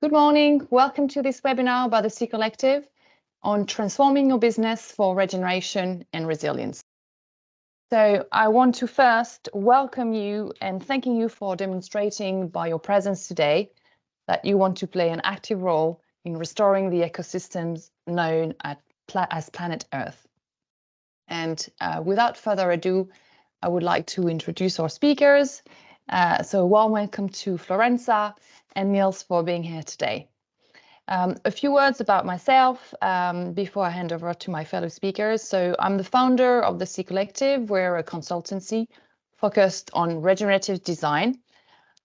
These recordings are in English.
Good morning. Welcome to this webinar by the C Collective on transforming your business for regeneration and resilience. So I want to first welcome you and thanking you for demonstrating by your presence today that you want to play an active role in restoring the ecosystems known as planet Earth. And without further ado, I would like to introduce our speakers. So a warm welcome to Florença and Niels for being here today. A few words about myself before I hand over to my fellow speakers. So I'm the founder of the C Collective. We're a consultancy focused on regenerative design.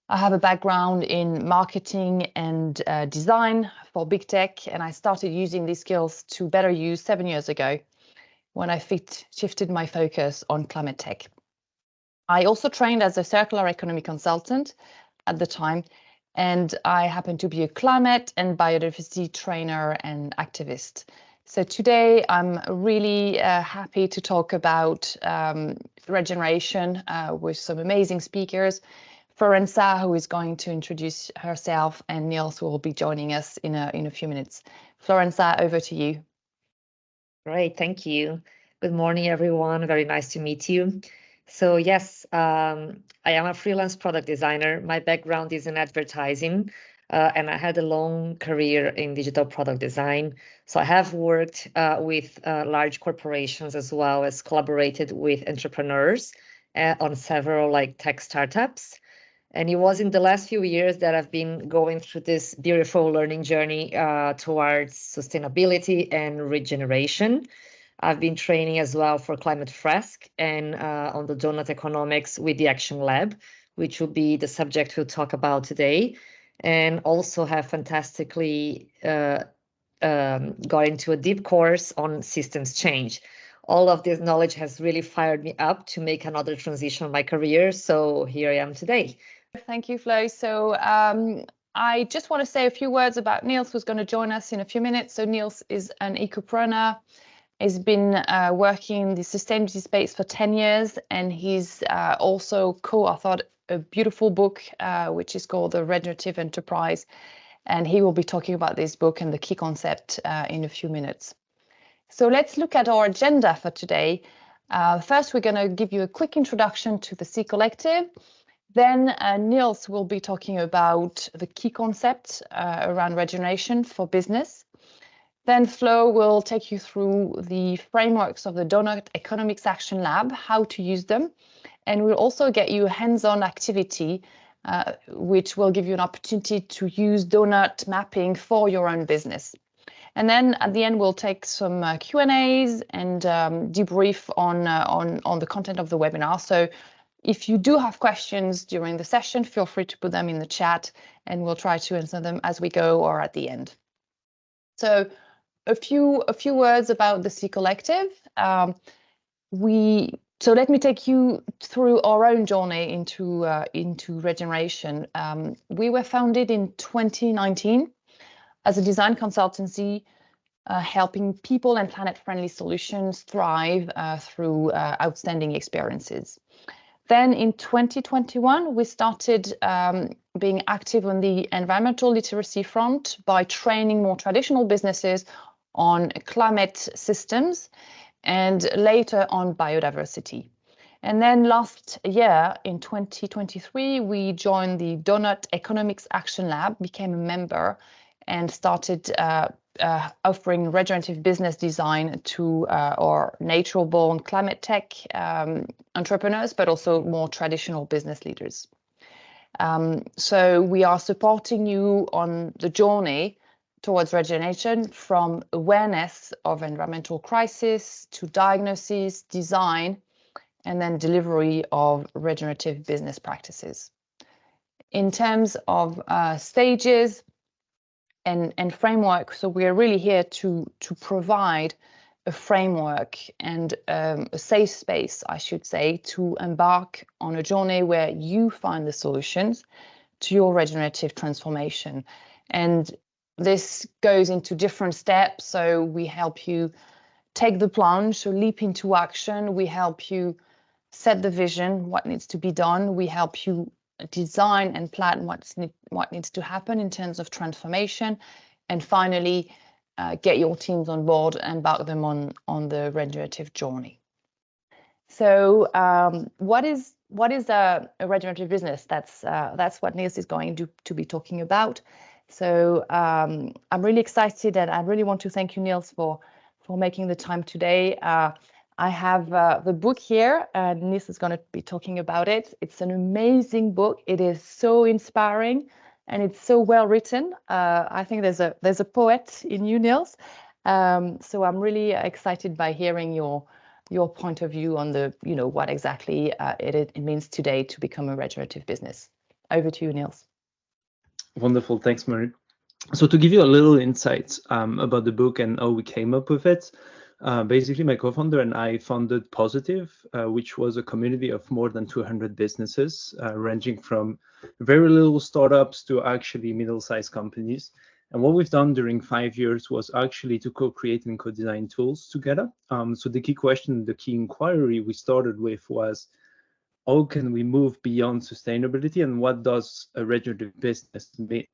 I have a background in marketing and design for big tech, and I started using these skills to better use 7 years ago when I shifted my focus on climate tech. I also trained as a circular economy consultant at the time, and I happen to be a climate and biodiversity trainer and activist. So today I'm really happy to talk about regeneration with some amazing speakers. Florença, who is going to introduce herself, and Niels, who will be joining us in a few minutes. Florença, over to you. Great, thank you. Good morning, everyone. Very nice to meet you. So yes, I am a freelance product designer. My background is in advertising, and I had a long career in digital product design. So I have worked with large corporations as well as collaborated with entrepreneurs on several tech startups. And it was in the last few years that I've been going through this beautiful learning journey towards sustainability and regeneration. I've been training as well for Climate Fresk and on the Doughnut Economics with the Action Lab, which will be the subject we'll talk about today, and also have fantastically got into a deep course on systems change. All of this knowledge has really fired me up to make another transition in my career. So here I am today. Thank you, Flo. So I just want to say a few words about Niels, who's going to join us in a few minutes. So Niels is an ecopreneur. He's been working in the sustainability space for 10 years, and he's also co-authored a beautiful book, which is called the Regenerative Enterprise. And he will be talking about this book and the key concept in a few minutes. So let's look at our agenda for today. First, we're going to give you a quick introduction to the C Collective. Then Niels will be talking about the key concepts around regeneration for business. Then Flo will take you through the frameworks of the Doughnut Economics Action Lab, how to use them. And we'll also get you a hands-on activity, which will give you an opportunity to use Doughnut mapping for your own business. And then at the end, we'll take some Q&As and debrief on the content of the webinar. So if you do have questions during the session, feel free to put them in the chat and we'll try to answer them as we go or at the end. So a few words about the C Collective. So let me take you through our own journey into regeneration. We were founded in 2019 as a design consultancy, helping people and planet-friendly solutions thrive through outstanding experiences. Then in 2021, we started being active on the environmental literacy front by training more traditional businesses on climate systems and later on biodiversity. And then last year, in 2023, we joined the Doughnut Economics Action Lab, became a member, and started offering regenerative business design to our natural-born climate tech entrepreneurs, but also more traditional business leaders. So we are supporting you on the journey towards regeneration, from awareness of environmental crisis to diagnosis, design, and then delivery of regenerative business practices. In terms of stages and framework, so we are really here to provide a framework and a safe space, I should say, to embark on a journey where you find the solutions to your regenerative transformation. And this goes into different steps. So we help you take the plunge, so leap into action. We help you set the vision, what needs to be done. We help you design and plan what needs to happen in terms of transformation, and finally get your teams on board and embark them on the regenerative journey. So what is a regenerative business? That's what Niels is going to be talking about. So I'm really excited, and I really want to thank you, Niels, for making the time today. I have the book here, and Niels is going to be talking about it. It's an amazing book. It is so inspiring, and it's so well written. I think there's a poet in you, Niels. So I'm really excited by hearing your point of view on the, what exactly it means today to become a regenerative business. Over to you, Niels. Wonderful, thanks, Marie. So to give you a little insight about the book and how we came up with it, basically my co-founder and I founded Positive, which was a community of more than 200 businesses, ranging from very little startups to actually middle-sized companies. And what we've done during 5 years was actually to co-create and co-design tools together. So the key question, the key inquiry we started with was, how can we move beyond sustainability, and what does a regenerative business mean?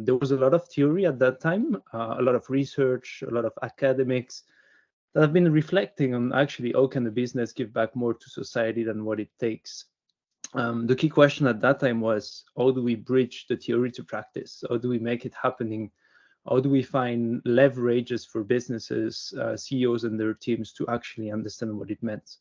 There was a lot of theory at that time, a lot of research, a lot of academics that have been reflecting on actually how can a business give back more to society than what it takes. The key question at that time was, how do we bridge the theory to practice? How do we make it happening? How do we find leverages for businesses, CEOs and their teams to actually understand what it meant?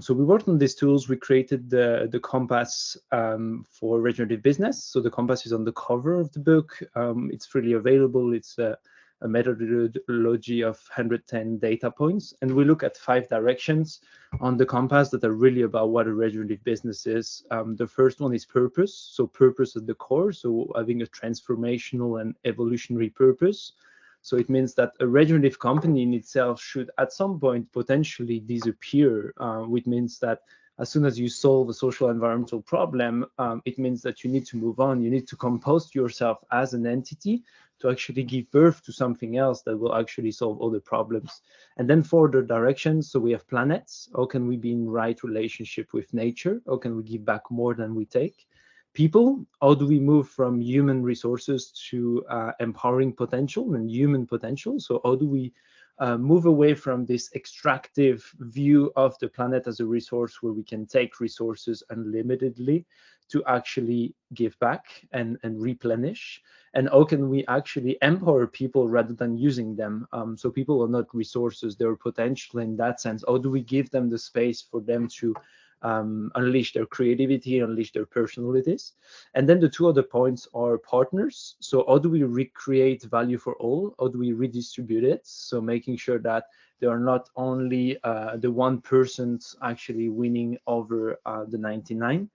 So we worked on these tools. We created the compass for regenerative business. So the compass is on the cover of the book. It's freely available. It's a methodology of 110 data points. And we look at 5 directions on the compass that are really about what a regenerative business is. The first one is purpose. So purpose at the core. So having a transformational and evolutionary purpose. So it means that a regenerative company in itself should at some point potentially disappear, which means that as soon as you solve a social environmental problem, it means that you need to move on. You need to compose yourself as an entity to actually give birth to something else that will actually solve all the problems. And then further directions, so we have planets. How can we be in right relationship with nature? How can we give back more than we take? People, how do we move from human resources to empowering potential and human potential? So how do we move away from this extractive view of the planet as a resource where we can take resources unlimitedly to actually give back and replenish? And how can we actually empower people rather than using them? So people are not resources, they're potential in that sense. How do we give them the space for them to unleash their creativity, unleash their personalities? And then the 2 other points are partners. So how do we recreate value for all? How do we redistribute it? So making sure that they are not only the 1% actually winning over the 99.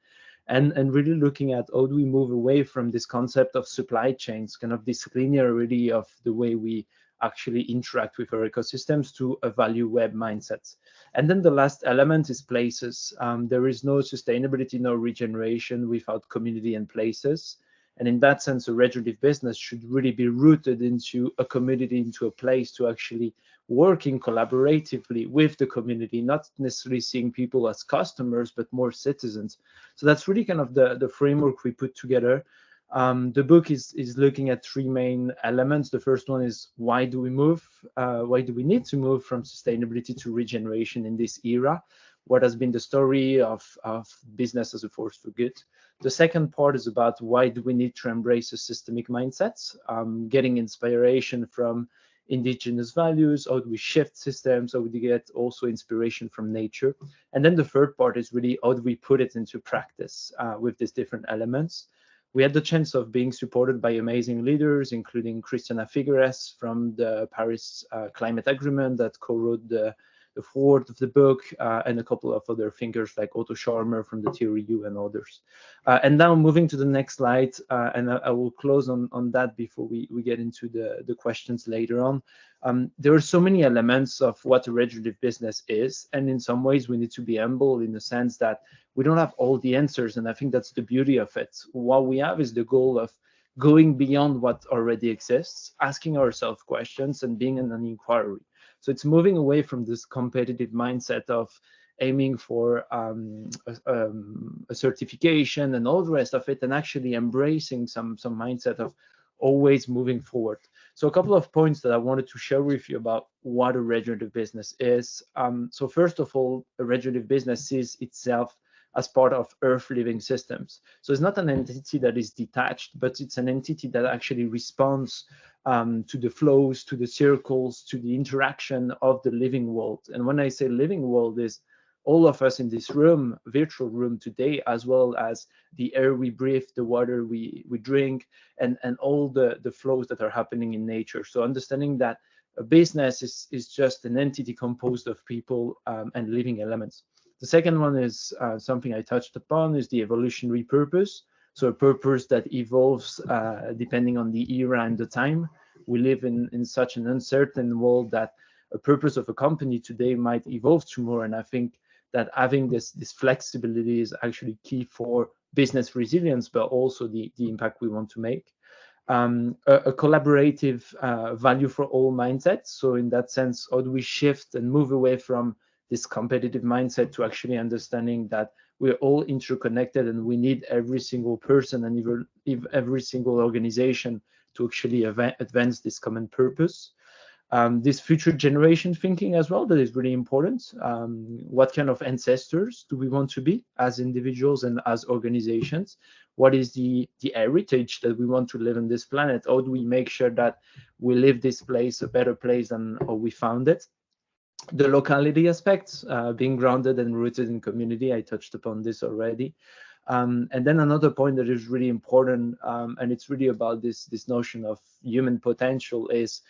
And really looking at how do we move away from this concept of supply chains, kind of this linearity of the way we actually interact with our ecosystems, to a value web mindset. And then the last element is places. There is no sustainability, no regeneration without community and places. And in that sense, a regenerative business should really be rooted into a community, into a place to actually working collaboratively with the community, not necessarily seeing people as customers, but more citizens. So that's really kind of the framework we put together. The book is looking at 3 main elements. The first one is, why do we move? Why do we need to move from sustainability to regeneration in this era? What has been the story of business as a force for good? The second part is about why do we need to embrace a systemic mindset, getting inspiration from indigenous values. How do we shift systems? How do we get also inspiration from nature? And then the third part is really, how do we put it into practice with these different elements? We had the chance of being supported by amazing leaders, including Christiana Figueres from the Paris Climate Agreement that co-wrote the foreword of the book, and a couple of other thinkers like Otto Scharmer from the TRU and others. And now moving to the next slide, and I will close on that before we get into the questions later on. There are so many elements of what a regenerative business is, and in some ways we need to be humble in the sense that we don't have all the answers, and I think that's the beauty of it. What we have is the goal of going beyond what already exists, asking ourselves questions and being in an inquiry. So it's moving away from this competitive mindset of aiming for a certification and all the rest of it, and actually embracing some mindset of always moving forward. So a couple of points that I wanted to share with you about what a regenerative business is. So first of all, a regenerative business sees itself as part of Earth living systems. So it's not an entity that is detached, but it's an entity that actually responds to the flows, to the circles, to the interaction of the living world. And when I say living world, is all of us in this room, virtual room today, as well as the air we breathe, the water we drink, and all the flows that are happening in nature. So understanding that a business is just an entity composed of people and living elements. The second one is something I touched upon, is the evolutionary purpose. So a purpose that evolves depending on the era and the time. We live in such an uncertain world that a purpose of a company today might evolve tomorrow. And I think that having this flexibility is actually key for business resilience, but also the impact we want to make. A collaborative value for all mindsets. So in that sense, how do we shift and move away from this competitive mindset to actually understanding that we're all interconnected and we need every single person and even every single organization to actually advance this common purpose. This future generation thinking as well, that is really important. What kind of ancestors do we want to be as individuals and as organizations? What is the heritage that we want to live on this planet? How do we make sure that we leave this place a better place than how we found it? The locality aspects, being grounded and rooted in community, I touched upon this already. And then another point that is really important, and it's really about this notion of human potential, is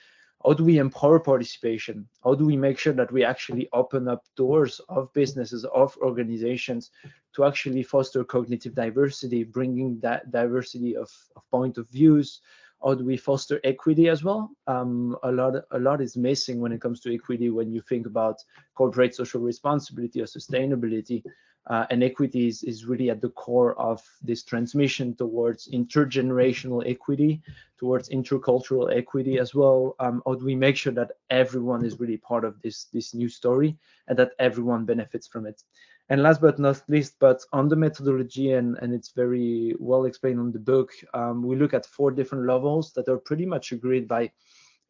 how do we empower participation? How do we make sure that we actually open up doors of businesses, of organizations, to actually foster cognitive diversity, bringing that diversity of point of views? How do we foster equity as well? A lot is missing when it comes to equity when you think about corporate social responsibility or sustainability. And equity is really at the core of this transmission towards intergenerational equity, towards intercultural equity as well. How do we make sure that everyone is really part of this new story and that everyone benefits from it? And last but not least, but on the methodology, and it's very well explained on the book, we look at 4 different levels that are pretty much agreed by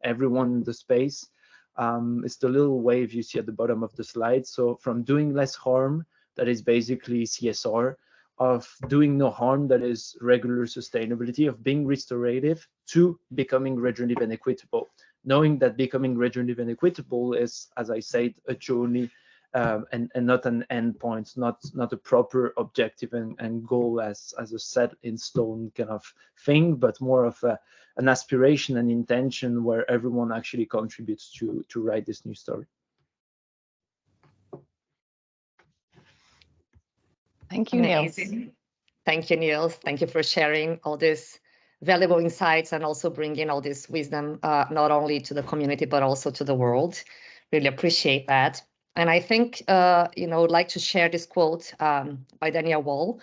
everyone in the space. It's the little wave you see at the bottom of the slide. So from doing less harm, that is basically CSR, of doing no harm, that is regular sustainability, of being restorative, to becoming regenerative and equitable. Knowing that becoming regenerative and equitable is, as I said, a journey and not an endpoint, not a proper objective and goal as a set in stone kind of thing, but more of an aspiration and intention where everyone actually contributes to write this new story. Thank you, Niels. Thank you, Niels. Thank you for sharing all these valuable insights and also bringing all this wisdom, not only to the community, but also to the world. Really appreciate that. And I think, I'd like to share this quote by Daniel Wall,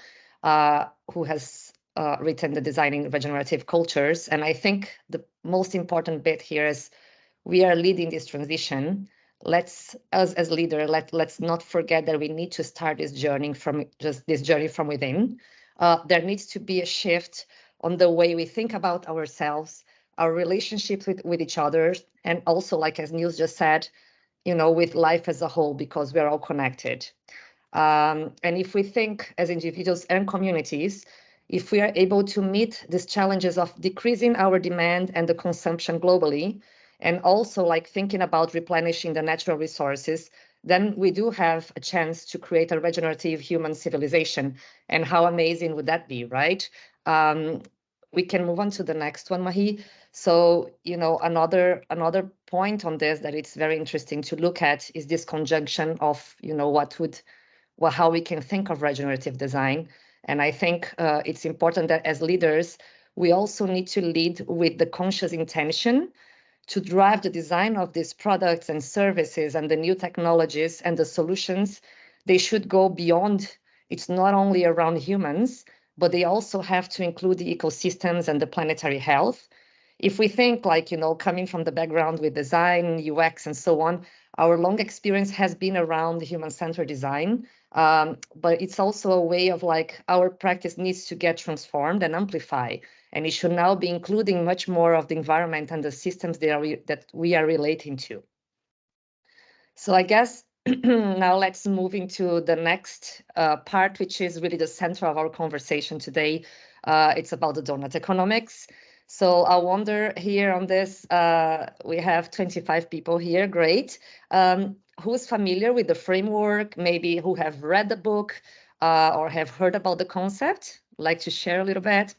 who has written the Designing Regenerative Cultures. And I think the most important bit here is we are leading this transition. Let's, as leader, let's not forget that we need to start this journey from within. There needs to be a shift on the way we think about ourselves, our relationships with each other, and also, like as Niels just said, with life as a whole, because we're all connected. And if we think as individuals and communities, if we are able to meet these challenges of decreasing our demand and the consumption globally, and also like thinking about replenishing the natural resources, then we do have a chance to create a regenerative human civilization. And how amazing would that be, right? We can move on to the next one, Marie. So, another point on this that it's very interesting to look at is this conjunction of, how we can think of regenerative design. And I think it's important that as leaders, we also need to lead with the conscious intention to drive the design of these products and services and the new technologies and the solutions. They should go beyond. It's not only around humans, but they also have to include the ecosystems and the planetary health. if we think like, coming from the background with design, UX, and so on, our long experience has been around human-centered design, but it's also a way of like our practice needs to get transformed and amplify, and it should now be including much more of the environment and the systems that we are relating to. So I guess now let's move into the next part, which is really the center of our conversation today. It's about the Doughnut Economics. So I wonder here on this, we have 25 people here, great. Who's familiar with the framework, maybe who have read the book or have heard about the concept? Like to share a little bit?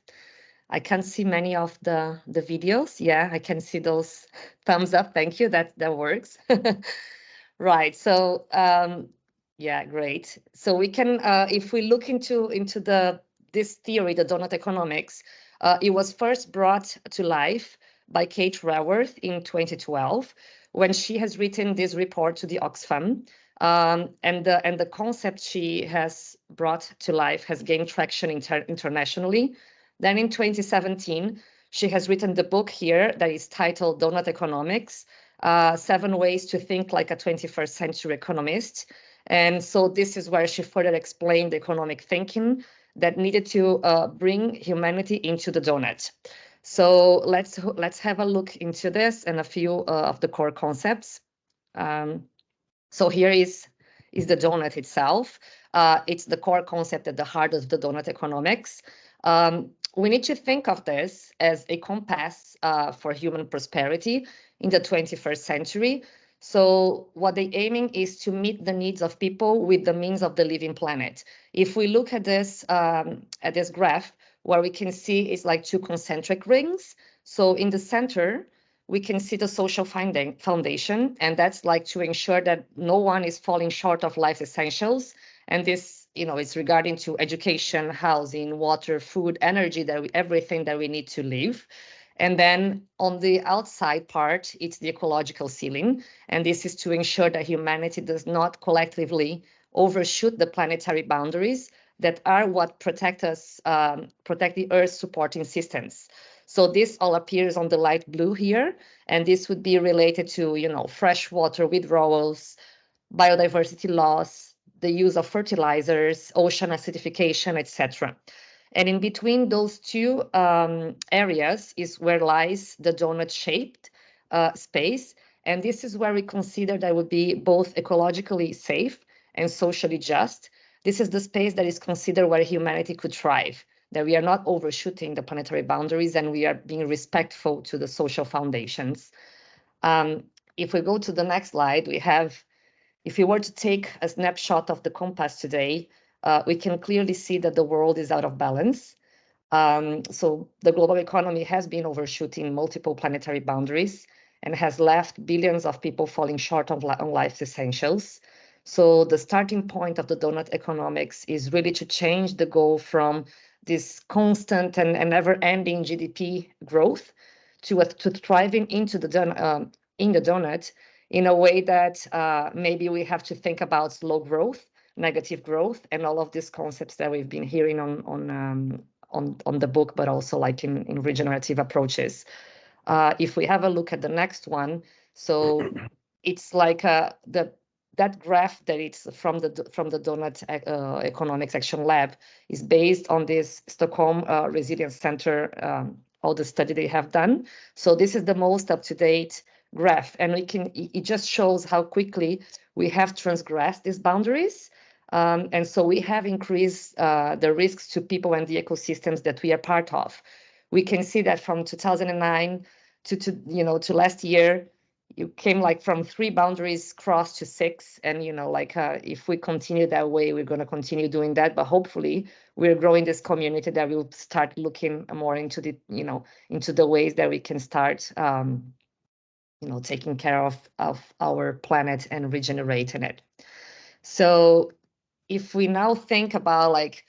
I can't see many of the videos. Yeah, I can see those thumbs up. Thank you, that works. Right, so yeah, great. So we can, if we look into this theory, the Doughnut Economics, it was first brought to life by Kate Raworth in 2012, when she has written this report to the Oxfam, and the concept she has brought to life has gained traction internationally. Then in 2017, she has written the book here that is titled Doughnut Economics, 7 Ways to Think Like a 21st Century Economist. And so this is where she further explained the economic thinking that needed to bring humanity into the doughnut. So let's have a look into this and a few of the core concepts. So here is the doughnut itself. It's the core concept at the heart of the Doughnut Economics. We need to think of this as a compass for human prosperity in the 21st century. So what they're aiming is to meet the needs of people with the means of the living planet. If we look at this graph, what we can see is like 2 concentric rings. So in the center, we can see the social foundation, and that's like to ensure that no one is falling short of life's essentials. And this, is regarding to education, housing, water, food, energy, everything that we need to live. And then on the outside part, it's the ecological ceiling. And this is to ensure that humanity does not collectively overshoot the planetary boundaries that are what protect us, protect the Earth's supporting systems. So this all appears on the light blue here, and this would be related to, freshwater withdrawals, biodiversity loss, the use of fertilizers, ocean acidification, etc. And in between those 2 areas is where lies the donut-shaped space. And this is where we consider that would be both ecologically safe and socially just. This is the space that is considered where humanity could thrive, that we are not overshooting the planetary boundaries and we are being respectful to the social foundations. If we go to the next slide, we have, if we were to take a snapshot of the compass today, we can clearly see that the world is out of balance. So the global economy has been overshooting multiple planetary boundaries and has left billions of people falling short on life's essentials. So the starting point of the Doughnut Economics is really to change the goal from this constant and never-ending GDP growth to thriving into in the doughnut in a way that maybe we have to think about slow growth, negative growth, and all of these concepts that we've been hearing on the book, but also like in regenerative approaches. If we have a look at the next one, so it's like that graph that it's from the Doughnut Economics Action Lab is based on this Stockholm Resilience Center, all the study they have done. So this is the most up-to-date graph, and it just shows how quickly we have transgressed these boundaries. And so we have increased the risks to people and the ecosystems that we are part of. We can see that from 2009 to last year, you came like from 3 boundaries crossed to 6, and if we continue that way, we're going to continue doing that. But hopefully, we're growing this community that will start looking more into the into the ways that we can start taking care of our planet and regenerating it. So if we now think about like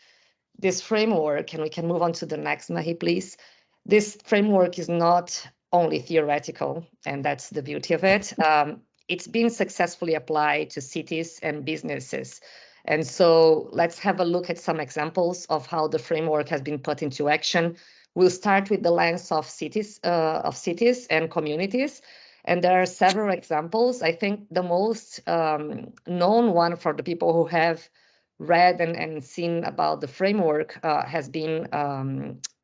this framework, and we can move on to the next, Marie, please. This framework is not only theoretical, and that's the beauty of it. It's been successfully applied to cities and businesses. And so let's have a look at some examples of how the framework has been put into action We'll start with the lens of cities and communities. And there are several examples. I think the most known one for the people who have read and seen about the framework has been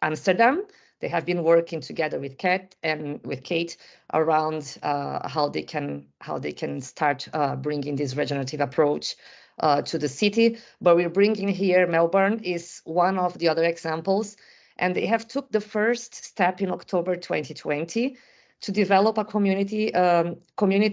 Amsterdam. They have been working together with Kate around how they can start bringing this regenerative approach to the city. But we're bringing here Melbourne is one of the other examples, and they have took the first step in October 2020 to develop a community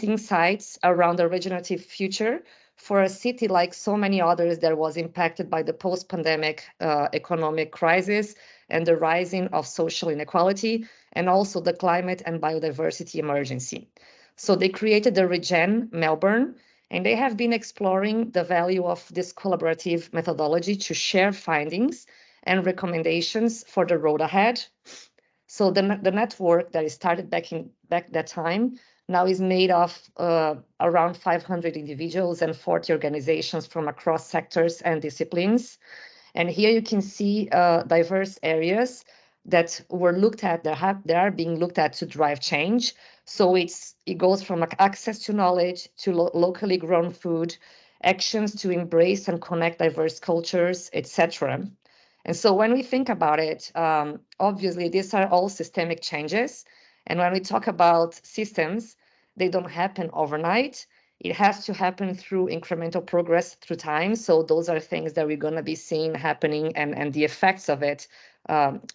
insights around a regenerative future for a city like so many others that was impacted by the post-pandemic economic crisis and the rising of social inequality, and also the climate and biodiversity emergency. So they created the Regen Melbourne, and they have been exploring the value of this collaborative methodology to share findings and recommendations for the road ahead. So the network that started back that time now is made of around 500 individuals and 40 organizations from across sectors and disciplines. And here you can see diverse areas that were looked at, that are being looked at to drive change. So it goes from access to knowledge to locally grown food, actions to embrace and connect diverse cultures, etc. And so when we think about it, obviously these are all systemic changes. And when we talk about systems, they don't happen overnight. It has to happen through incremental progress through time. So those are things that we're going to be seeing happening and the effects of it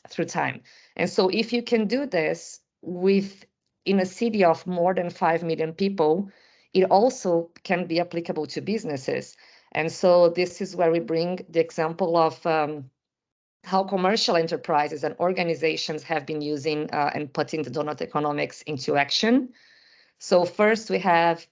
through time. And so if you can do this in a city of more than 5 million people, it also can be applicable to businesses. And so this is where we bring the example of how commercial enterprises and organizations have been using and putting the Doughnut economics into action. So first we have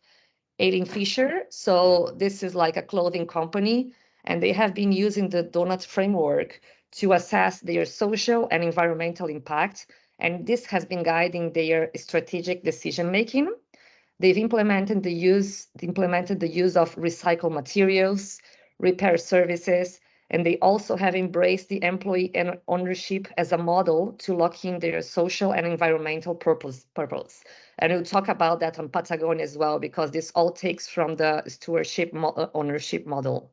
Aileen Fisher. So this is like a clothing company, and they have been using the Doughnut framework to assess their social and environmental impact. And this has been guiding their strategic decision-making. They've implemented the use of recycled materials, repair services, and they also have embraced the employee and ownership as a model to lock in their social and environmental purpose. And we'll talk about that on Patagonia as well, because this all takes from the stewardship ownership model.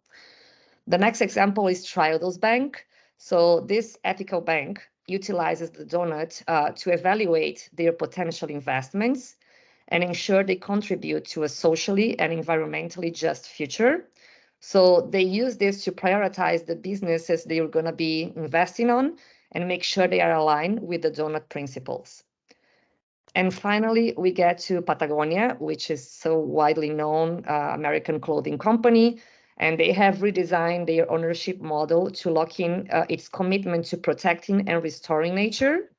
The next example is Triodos Bank. So this ethical bank utilizes the Doughnut to evaluate their potential investments and ensure they contribute to a socially and environmentally just future. So they use this to prioritize the businesses they are going to be investing on and make sure they are aligned with the Doughnut principles. And finally, we get to Patagonia, which is so widely known American clothing company, and they have redesigned their ownership model to lock in its commitment to protecting and restoring nature.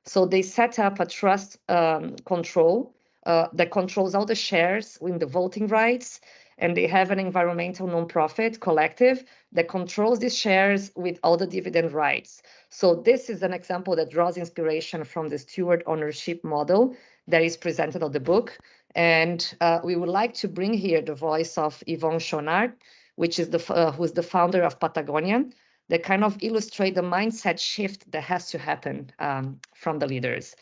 So they set up a trust control that controls all the shares in the voting rights, and they have an environmental nonprofit collective that controls these shares with all the dividend rights. So this is an example that draws inspiration from the steward ownership model that is presented on the book. And we would like to bring here the voice of Yvonne Chonard, which is who's the founder of Patagonia, that kind of illustrate the mindset shift that has to happen from the leaders.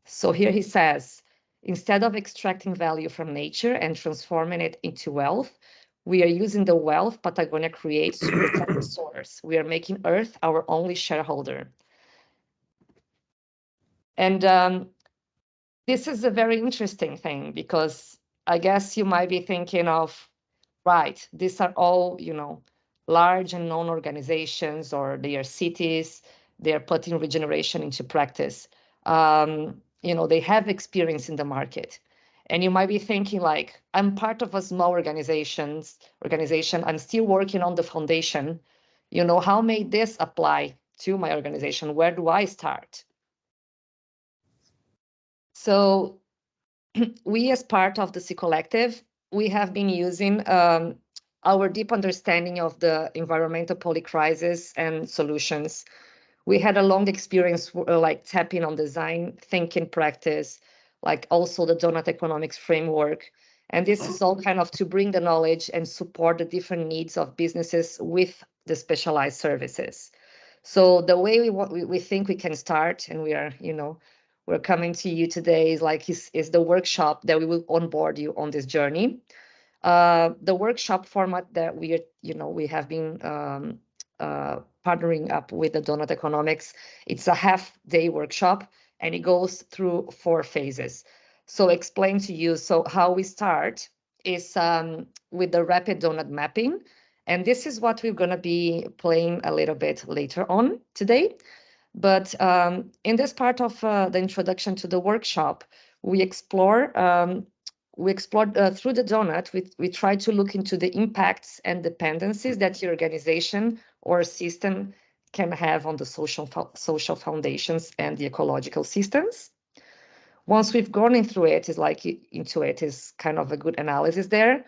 So here he says, instead of extracting value from nature and transforming it into wealth, we are using the wealth Patagonia creates to protect the source. We are making Earth our only shareholder. And this is a very interesting thing, because I guess you might be thinking of, right, these are all, large and known organizations, or they are cities, they are putting regeneration into practice. They have experience in the market. And you might be thinking like, I'm part of a small organization, I'm still working on the foundation. How may this apply to my organization? Where do I start? So we, as part of the C Collective, we have been using our deep understanding of the environmental polycrisis and solutions. We had a long experience like tapping on design thinking practice, like also the Doughnut Economics framework. And this is all kind of to bring the knowledge and support the different needs of businesses with the specialized services. So the way we think we can start, and we are, we're coming to you today is the workshop that we will onboard you on this journey. The workshop format that we have been partnering up with the Doughnut Economics. It's a half-day workshop, and it goes through 4 phases. So explain to you. So how we start is with the rapid donut mapping, and this is what we're going to be playing a little bit later on today. But in this part of the introduction to the workshop, we explored through the donut. We try to look into the impacts and dependencies that your organization or system can have on the social foundations and the ecological systems. Once we've gone through it, is kind of a good analysis there.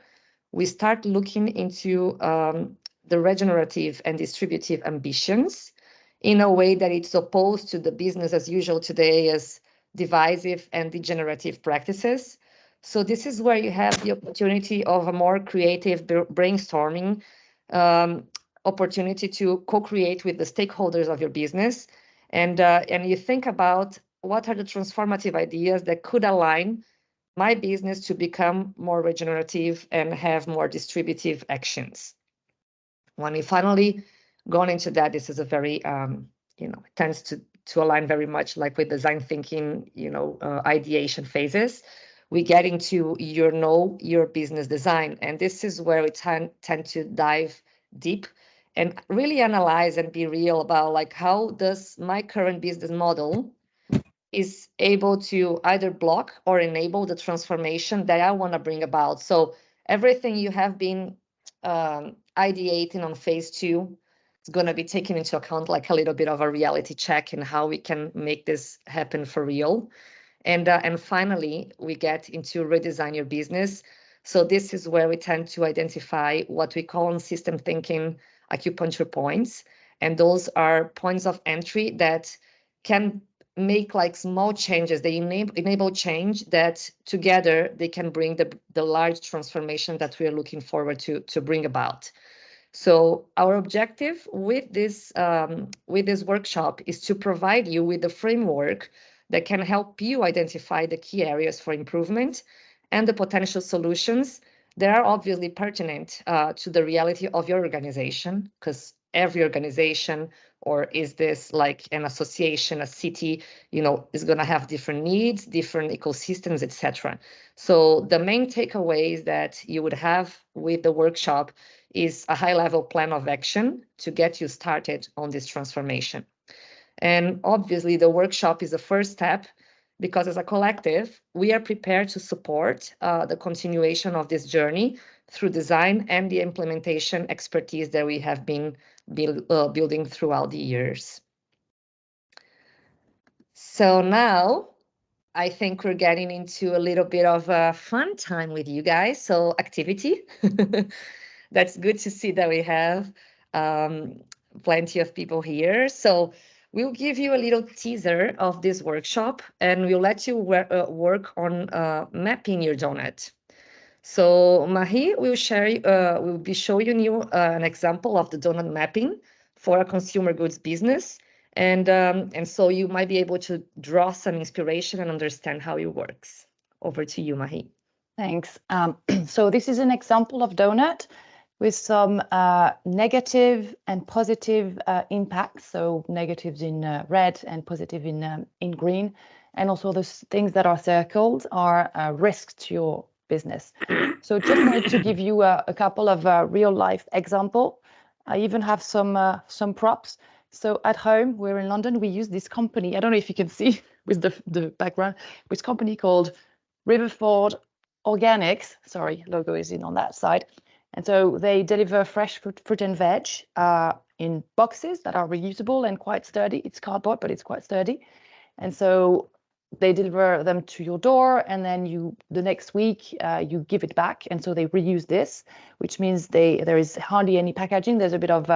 We start looking into the regenerative and distributive ambitions in a way that it's opposed to the business as usual today as divisive and degenerative practices. So this is where you have the opportunity of a more creative brainstorming opportunity to co-create with the stakeholders of your business. And you think about what are the transformative ideas that could align my business to become more regenerative and have more distributive actions. When we finally gone into that, this is a very, tends to align very much like with design thinking, ideation phases. We get into your business design, and this is where we tend to dive deep and really analyze and be real about how does my current business model is able to either block or enable the transformation that I want to bring about. So everything you have been ideating on phase 2 is going to be taken into account, like a little bit of a reality check in how we can make this happen for real. And finally, we get into redesign your business. So this is where we tend to identify what we call in system thinking acupuncture points. And those are points of entry that can make small changes. They enable change that together they can bring the large transformation that we are looking forward to bring about. So our objective with this workshop is to provide you with a framework that can help you identify the key areas for improvement and the potential solutions that are obviously pertinent to the reality of your organization, because every organization, or is this like an association, a city, is going to have different needs, different ecosystems, etc. So the main takeaways that you would have with the workshop is a high-level plan of action to get you started on this transformation. And obviously, the workshop is the first step, because as a collective, we are prepared to support the continuation of this journey through design and the implementation expertise that we have been building throughout the years. So now, I think we're getting into a little bit of a fun time with you guys. So activity. That's good to see that we have plenty of people here. So we'll give you a little teaser of this workshop, and we'll let you work on mapping your donut. So Marie will be showing you an example of the donut mapping for a consumer goods business. And so you might be able to draw some inspiration and understand how it works. Over to you, Marie. Thanks. So this is an example of donut with some negative and positive impacts. So negatives in red and positive in green. And also the things that are circled are risks to your business. So just wanted to give you a couple of real life example. I even have some props. So at home, we're in London, we use this company. I don't know if you can see with the background, this company called Riverford Organics. Sorry, logo is in on that side. And so they deliver fresh fruit and veg in boxes that are reusable and quite sturdy. It's cardboard, but it's quite sturdy. And so they deliver them to your door, and then the next week you give it back. And so they reuse this, which means there is hardly any packaging. There's a bit of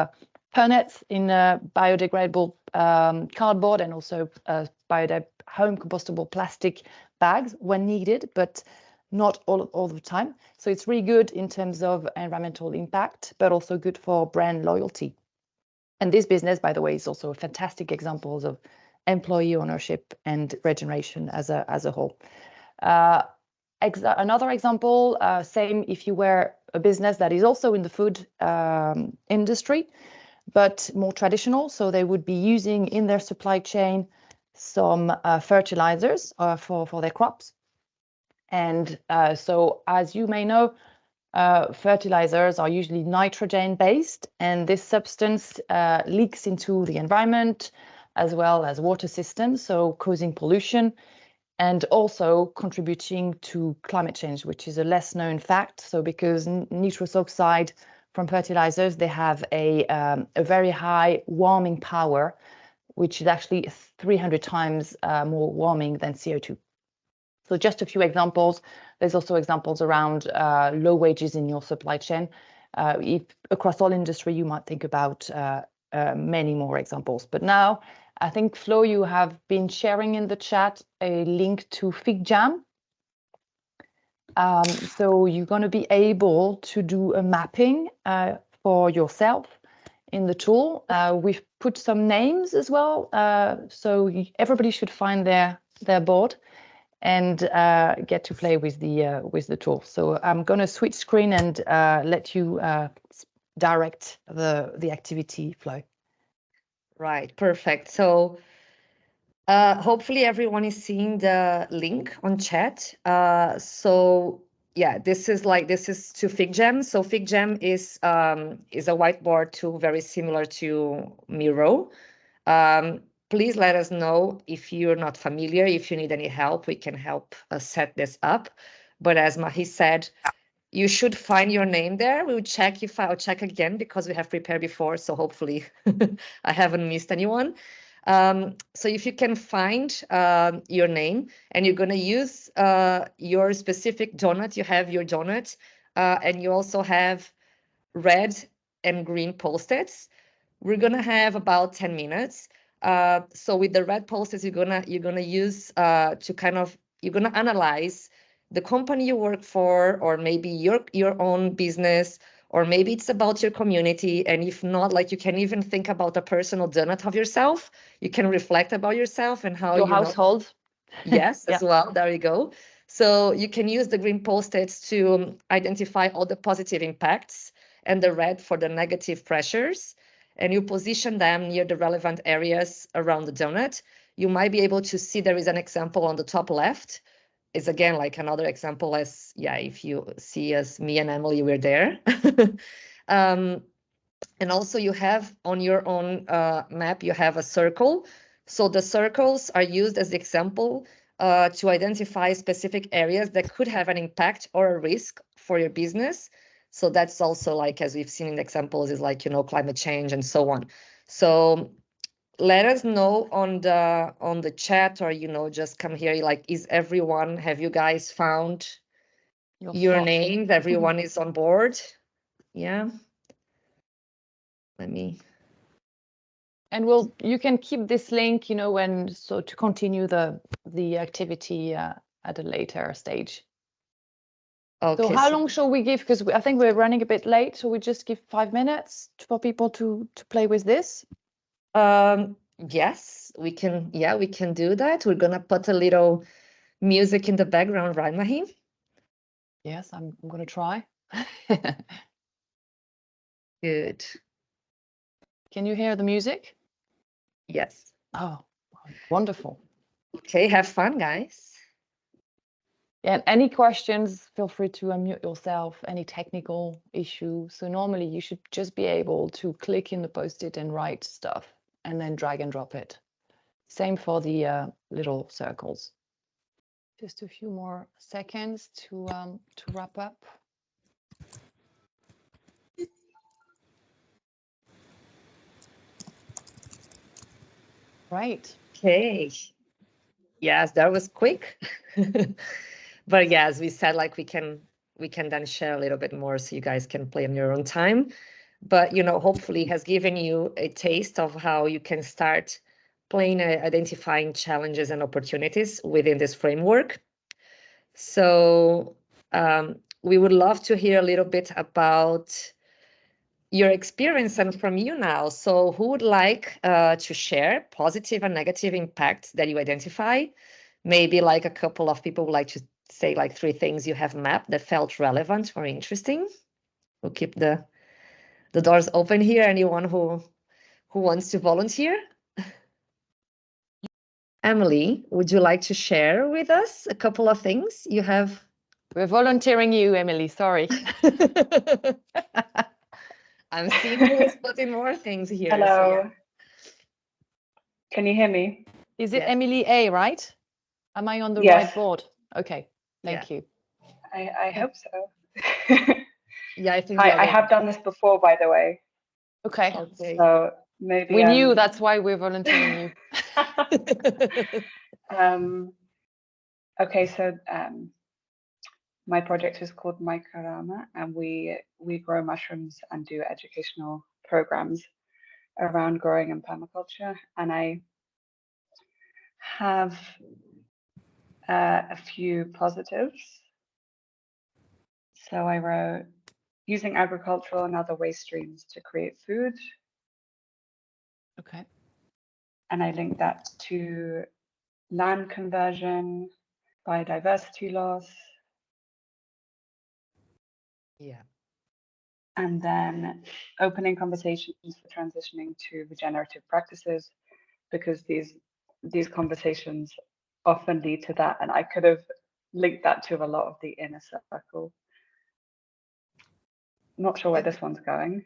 pellets in biodegradable cardboard, and also home compostable plastic bags when needed, but not all the time. So it's really good in terms of environmental impact, but also good for brand loyalty. And this business, by the way, is also a fantastic example of employee ownership and regeneration as a whole. Another example, same if you were a business that is also in the food industry, but more traditional. So they would be using in their supply chain some fertilizers for their crops. And so as you may know, fertilizers are usually nitrogen-based, and this substance leaks into the environment as well as water systems, so causing pollution and also contributing to climate change, which is a less known fact. So because nitrous oxide from fertilizers, they have a very high warming power, which is actually 300 times more warming than CO2. So just a few examples. There's also examples around low wages in your supply chain. If across all industry, you might think about many more examples. But now, I think, Flo, you have been sharing in the chat a link to FigJam. So you're going to be able to do a mapping for yourself in the tool. We've put some names as well, so everybody should find their board and get to play with the tool. So I'm going to switch screen and let you direct the activity flow. Right, perfect. So hopefully everyone is seeing the link on chat. So yeah, this is to FigJam. So FigJam is a whiteboard tool very similar to Miro. Please let us know if you're not familiar. If you need any help, we can help set this up. But as Marie said, you should find your name there. We will check if I'll check again because we have prepared before. So hopefully I haven't missed anyone. So if you can find your name and you're going to use your specific donut, you have your donut and you also have red and green post-its. We're going to have about 10 minutes. So with the red post-its, you're gonna use you're gonna analyze the company you work for, or maybe your own business, or maybe it's about your community. And if not, like, you can even think about a personal donut of yourself. You can reflect about yourself and how your household. Yes, Yeah. as well. There you go. So you can use the green post-its to identify all the positive impacts and the red for the negative pressures. And you position them near the relevant areas around the donut. You might be able to see there is an example on the top left. It's again like another example as, yeah, if you see as me and Emily, we're there. And also you have on your own map, you have a circle. So the circles are used as example to identify specific areas that could have an impact or a risk for your business. So that's also like, as we've seen in the examples, is like, climate change and so on. So let us know on the chat, or, just come here, like, have you guys found your name? Everyone is on board? Yeah. Let me. And you can keep this link, to continue the activity at a later stage. Okay. So how long shall we give? Because I think we're running a bit late, so we just give 5 minutes for people to play with this. Yes, we can. Yeah, we can do that. We're gonna put a little music in the background, right, Marie? Yes, I'm gonna try. Good. Can you hear the music? Yes. Oh, wonderful. Okay, have fun, guys. Yeah, and any questions, feel free to unmute yourself, any technical issue. So normally you should just be able to click in the post-it and write stuff and then drag and drop it. Same for the little circles. Just a few more seconds to wrap up. Right. Okay. Yes, that was quick. But yeah, as we said, like, we can then share a little bit more so you guys can play on your own time. But, hopefully has given you a taste of how you can start playing, identifying challenges and opportunities within this framework. So we would love to hear a little bit about your experience and from you now. So who would like to share positive and negative impacts that you identify? Maybe like a couple of people would like to say like 3 things you have mapped that felt relevant or interesting. We'll keep the doors open here. Anyone who wants to volunteer? Emily, would you like to share with us a couple of things you have? We're volunteering you, Emily, sorry. I'm seeing who's putting more things here. Hello. So yeah. Can you hear me? Is it Yes. Emily A, right? Am I on the Yes. right board? Okay, thank you. I hope so. Yeah, I think I have done this before, by the way. Okay. Okay. So maybe We knew that's why we're volunteering you. Okay, so my project is called Maikarama, and we grow mushrooms and do educational programs around growing and permaculture. And I have a few positives. So I wrote, using agricultural and other waste streams to create food. Okay. And I linked that to land conversion, biodiversity loss. Yeah. And then opening conversations for transitioning to regenerative practices, because these conversations often lead to that. And I could have linked that to a lot of the inner circle. Not sure where this one's going.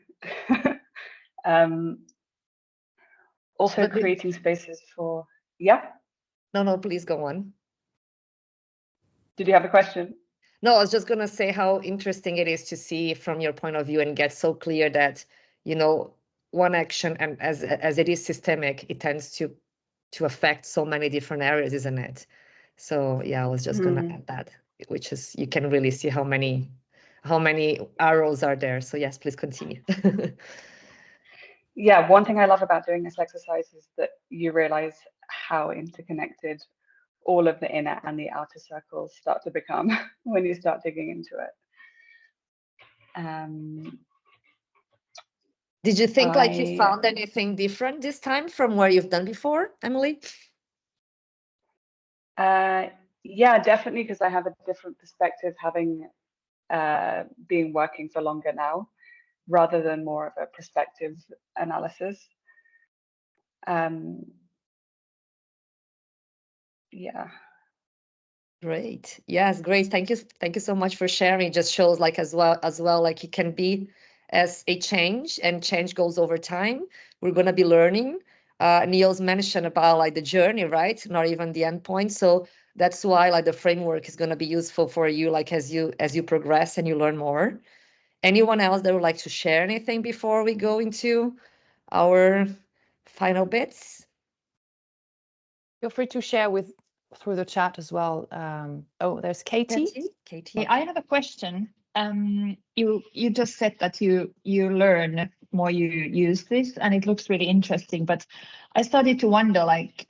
Also But creating spaces for, yeah? No, please go on. Did you have a question? No, I was just going to say how interesting it is to see from your point of view and get so clear that, you know, one action, and as it is systemic, it tends to affect so many different areas, isn't it? So yeah, I was just going to add that, which is, you can really see how many arrows are there. So yes, please continue. Yeah, one thing I love about doing this exercise is that you realize how interconnected all of the inner and the outer circles start to become when you start digging into it. Did you think like you found anything different this time from where you've done before, Emily? Yeah, definitely, because I have a different perspective having been working for longer now, rather than more of a perspective analysis. Yeah. Great. Yes, great. Thank you. Thank you so much for sharing. It just shows like as well, like it can be as a change, and change goes over time. We're going to be learning. Niels mentioned about like the journey, right? Not even the end point. So that's why like the framework is going to be useful for you, like as you progress and you learn more. Anyone else that would like to share anything before we go into our final bits? Feel free to share through the chat as well. Oh, there's Katie. Katie. I have a question. You just said that you learn more you use this, and it looks really interesting. But I started to wonder, like,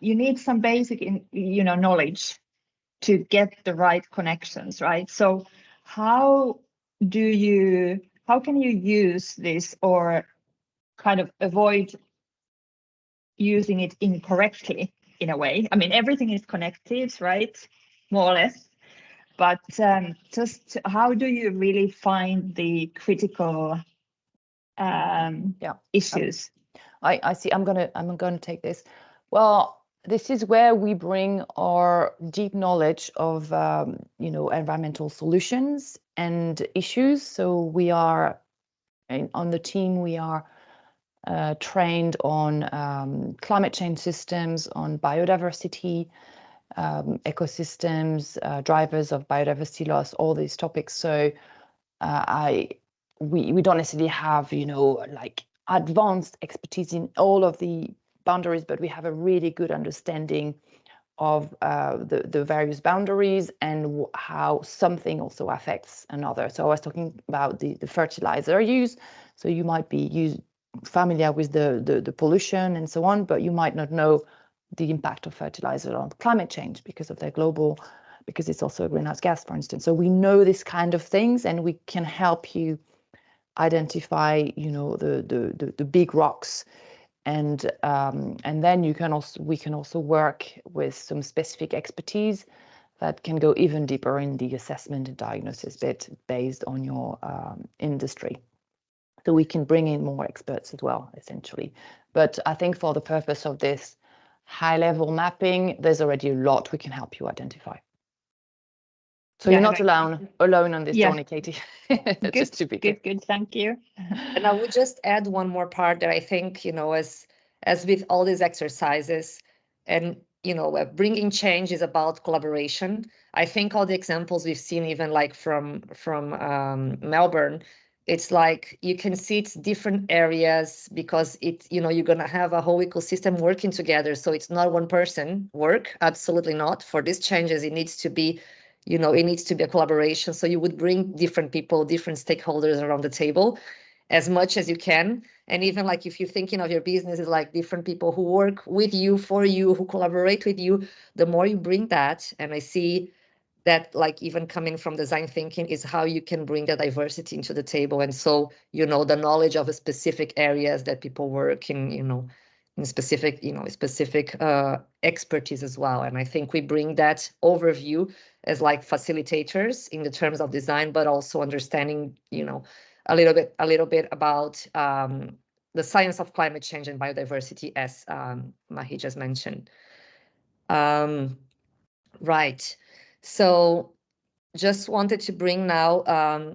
you need some basic, knowledge to get the right connections, right? So how can you use this or kind of avoid using it incorrectly in a way? I mean, everything is connected, right? More or less. But just how do you really find the critical issues? I see. I'm gonna take this. Well, this is where we bring our deep knowledge of environmental solutions and issues. So we are on the team. We are trained on climate change systems, on biodiversity, ecosystems, drivers of biodiversity loss, all these topics. So we don't necessarily have, like advanced expertise in all of the boundaries, but we have a really good understanding of the various boundaries and how something also affects another. So I was talking about the fertilizer use. So you might be familiar with the pollution and so on, but you might not know the impact of fertilizer on climate change because it's also a greenhouse gas, for instance. So we know this kind of things, and we can help you identify, the big rocks, and then we can also work with some specific expertise that can go even deeper in the assessment and diagnosis bit based on your industry. So we can bring in more experts as well, essentially. But I think for the purpose of this high-level mapping, there's already a lot we can help you identify. So you're not alone on this journey, Katie. Just to be clear. Good, thank you. And I would just add one more part that I think, as with all these exercises, and bringing change is about collaboration. I think all the examples we've seen, even like from Melbourne, it's like you can see it's different areas because you're going to have a whole ecosystem working together. So it's not one person work, absolutely not. For these changes, it needs to be it needs to be a collaboration. So you would bring different people, different stakeholders around the table as much as you can. And even like if you're thinking of your business as like different people who work with you, for you, who collaborate with you, the more you bring that. And I see that like even coming from design thinking is how you can bring the diversity into the table. And so, the knowledge of a specific areas that people work in, in specific, specific expertise as well. And I think we bring that overview as like facilitators in the terms of design, but also understanding, a little bit about the science of climate change and biodiversity, as Marie just mentioned. Right. So just wanted to bring now,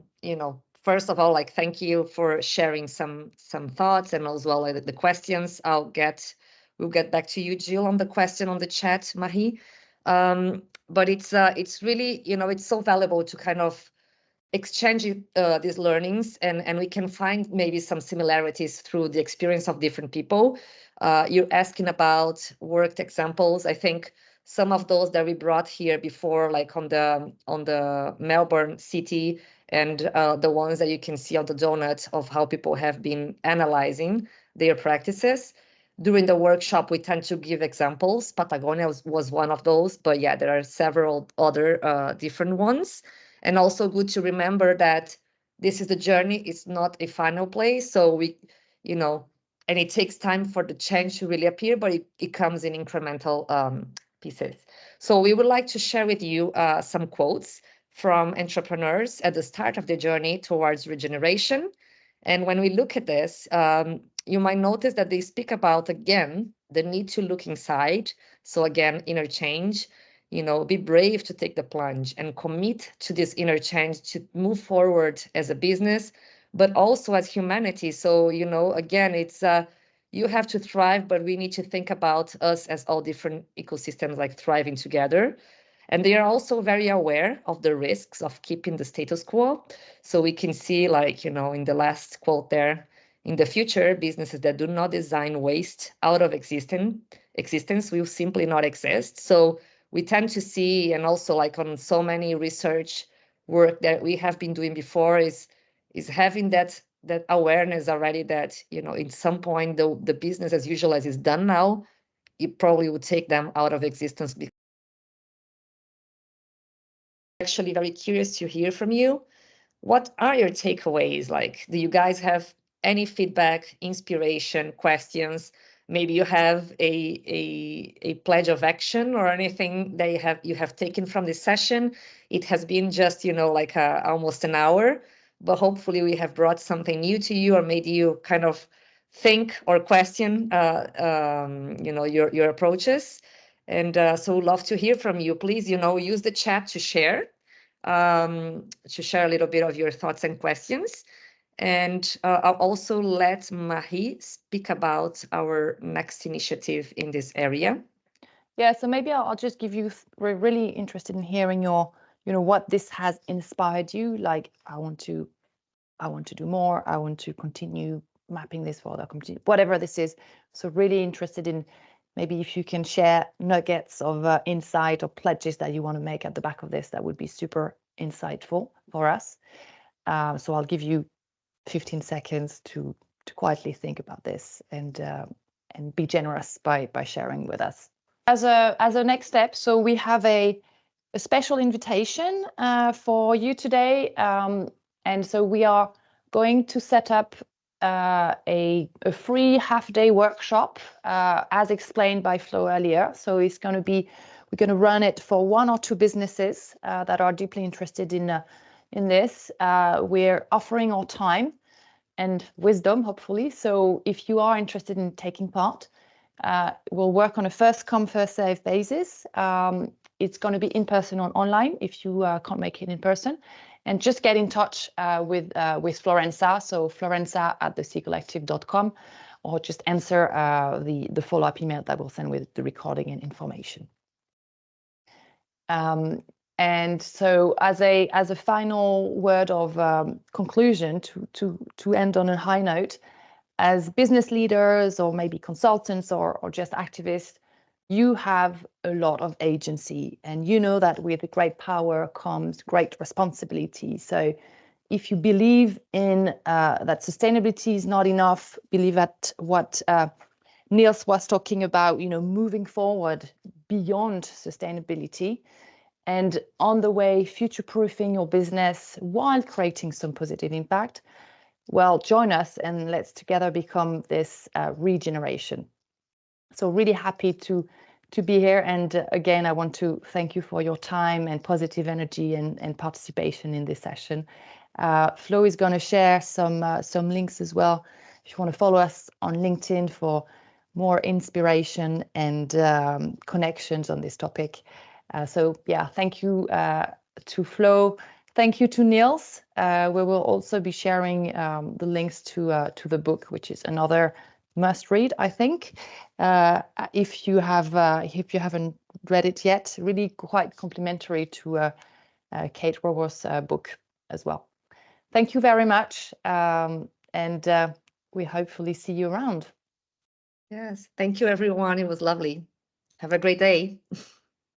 first of all, like, thank you for sharing some thoughts and as well the questions. We'll get back to you, Jill, on the question on the chat, Marie. But it's really, it's so valuable to kind of exchange these learnings, and we can find maybe some similarities through the experience of different people. You're asking about worked examples. I think some of those that we brought here before, like on the Melbourne city, and the ones that you can see on the donut of how people have been analyzing their practices. During the workshop, we tend to give examples. Patagonia was one of those, but yeah, there are several other different ones. And also good to remember that this is the journey, it's not a final place. So we, and it takes time for the change to really appear, but it comes in incremental pieces. So we would like to share with you some quotes from entrepreneurs at the start of the journey towards regeneration. And when we look at this, you might notice that they speak about, again, the need to look inside. So again, inner change, be brave to take the plunge and commit to this inner change to move forward as a business, but also as humanity. So, again, it's you have to thrive, but we need to think about us as all different ecosystems like thriving together. And they are also very aware of the risks of keeping the status quo. So we can see, like, in the last quote there, in the future, businesses that do not design waste out of existence will simply not exist. So we tend to see, and also like on so many research work that we have been doing before, is having that awareness already that, in some point, the business as usual as is done now, it probably would take them out of existence. Actually very curious to hear from you. What are your takeaways? Like, do you guys have any feedback, inspiration, questions? Maybe you have a pledge of action or anything that you have taken from this session. It has been just, like almost an hour, but hopefully we have brought something new to you or made you kind of think or question, your approaches. And so we'd love to hear from you. Please, use the chat to share a little bit of your thoughts and questions. And I'll also let Marie speak about our next initiative in this area. Yeah, so maybe I'll just give you, we're really interested in hearing your, what this has inspired you. Like, I want to do more. I want to continue mapping this for the community, whatever this is. So really interested in maybe if you can share nuggets of insight or pledges that you want to make at the back of this, that would be super insightful for us. So I'll give you 15 seconds to quietly think about this and be generous by sharing with us. As a next step, so we have a special invitation for you today, and so we are going to set up a free half-day workshop, as explained by Flo earlier. So it's going to be, we're going to run it for 1 or 2 businesses that are deeply interested in this. We're offering our time and wisdom, hopefully. So if you are interested in taking part, we'll work on a first-come, first-served basis. It's going to be in person or online if you can't make it in person. And just get in touch with Florença, so florença@theCcollective.com, or just answer the follow-up email that we'll send with the recording and information. And so as a final word of conclusion, to end on a high note, as business leaders or maybe consultants or just activists, you have a lot of agency, and you know that with great power comes great responsibility. So if you believe in that sustainability is not enough, believe that what Niels was talking about, moving forward beyond sustainability and on the way future-proofing your business while creating some positive impact, well, join us and let's together become this regeneration. So really happy to be here. And again, I want to thank you for your time and positive energy and participation in this session. Flo is going to share some links as well if you want to follow us on LinkedIn for more inspiration and connections on this topic. So yeah, thank you to Flo. Thank you to Niels. We will also be sharing the links to the book, which is another must read, I think. If you haven't read it yet, really quite complimentary to Kate Raworth's book as well. Thank you very much, and we hopefully see you around. Yes, thank you everyone. It was lovely. Have a great day.